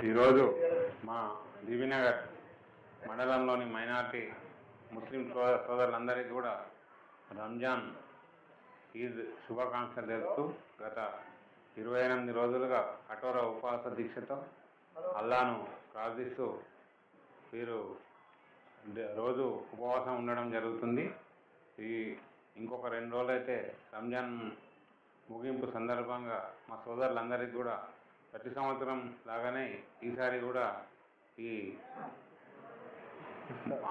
ఈరోజు మా బీబీనగర్ మండలంలోని మైనార్టీ ముస్లిం సోదరులందరికీ కూడా రంజాన్ ఈద్ శుభాకాంక్షలు తెలుపుతూ గత 28 రోజులుగా కఠోర ఉపవాస దీక్షతో అల్లాను ప్రార్థిస్తూ వీరు రోజు ఉపవాసం ఉండడం జరుగుతుంది. ఇంకొక 2 రోజులైతే రంజాన్ ముగింపు సందర్భంగా మా సోదరులందరికీ కూడా ప్రతి సంవత్సరం లాగానే ఈసారి కూడా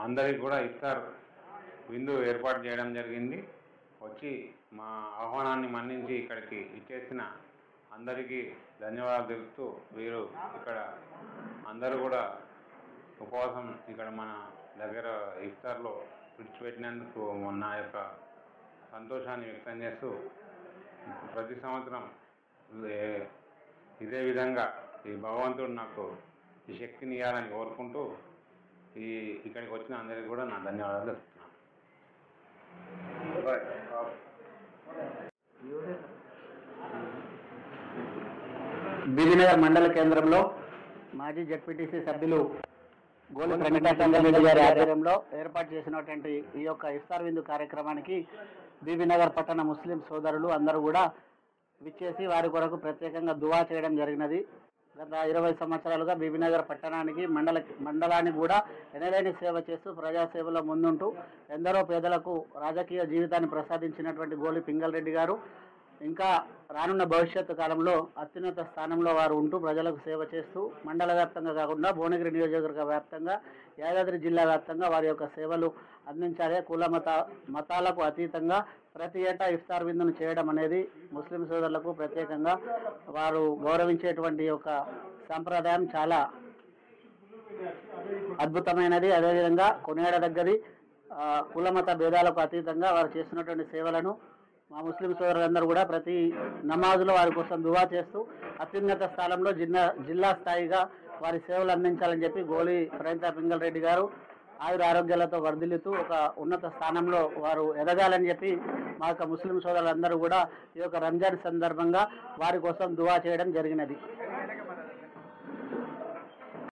అందరికి కూడా ఇఫ్తార్ విందు ఏర్పాటు చేయడం జరిగింది. వచ్చి మా ఆహ్వానాన్ని మన్నించి ఇక్కడికి ఇచ్చేసిన అందరికీ ధన్యవాదాలు తెలుపుతూ వీరు ఇక్కడ అందరూ కూడా ఉపవాసం ఇక్కడ మన దగ్గర ఇఫ్తార్లో విడిచిపెట్టినందుకు నా యొక్క సంతోషాన్ని వ్యక్తం చేస్తూ ప్రతి సంవత్సరం ఇదే విధంగా ఈ భగవంతుడు నాకు ఈ శక్తిని ఇవ్వాలని కోరుకుంటూ ఇక్కడికి వచ్చిన అందరికీ కూడా నా ధన్యవాదాలు చెప్తున్నాను. బీబీనగర్ మండల కేంద్రంలో మాజీ జెడ్పీటీసీ సభ్యులు గోలి ప్రణీతారెడ్డి గారి ఆధ్వర్యంలో ఏర్పాటు చేసినటువంటి ఈ యొక్క ఇఫ్తార్ విందు కార్యక్రమానికి బీబీనగర్ పట్టణ ముస్లిం సోదరులు అందరూ కూడా విచ్చేసి వారి కొరకు ప్రత్యేకంగా దువా చేయడం జరిగినది. గత 20 సంవత్సరాలుగా బీబీనగర్ పట్టణానికి మండలానికి కూడా ఎనలేని సేవ చేస్తూ ప్రజాసేవలో ముందుంటూ ఎందరో పేదలకు రాజకీయ జీవితాన్ని ప్రసాదించినటువంటి గోలి పింగల్ రెడ్డి గారు ఇంకా రానున్న భవిష్యత్తు కాలంలో అత్యున్నత స్థానంలో వారు ఉంటూ ప్రజలకు సేవ చేస్తూ మండల వ్యాప్తంగా కాకుండా భువనగిరి నియోజకవర్గ వ్యాప్తంగా యాదాద్రి జిల్లా వ్యాప్తంగా వారి యొక్క సేవలు అందించాలి. కుల మతాలకు అతీతంగా ప్రతి ఏటా ఇఫ్తార్ విందును చేయడం అనేది ముస్లిం సోదరులకు ప్రత్యేకంగా వారు గౌరవించేటువంటి యొక్క సంప్రదాయం చాలా అద్భుతమైనది. అదేవిధంగా కొనియాడదగ్గది. కుల మత భేదాలకు అతీతంగా వారు చేస్తున్నటువంటి సేవలను మా ముస్లిం సోదరులందరూ కూడా ప్రతి నమాజులో వారి కోసం దువా చేస్తూ అత్యున్నత స్థానంలో జిల్లా స్థాయిగా వారి సేవలు అందించాలని చెప్పి గోలి ప్రణీతా పింగల్ రెడ్డి గారు ఆయుర ఆరోగ్యాలతో వర్ధిల్లుతూ ఒక ఉన్నత స్థానంలో వారు ఎదగాలని చెప్పి మా యొక్క ముస్లిం సోదరులందరూ కూడా ఈ యొక్క రంజాన్ సందర్భంగా వారి కోసం దువా చేయడం జరిగినది.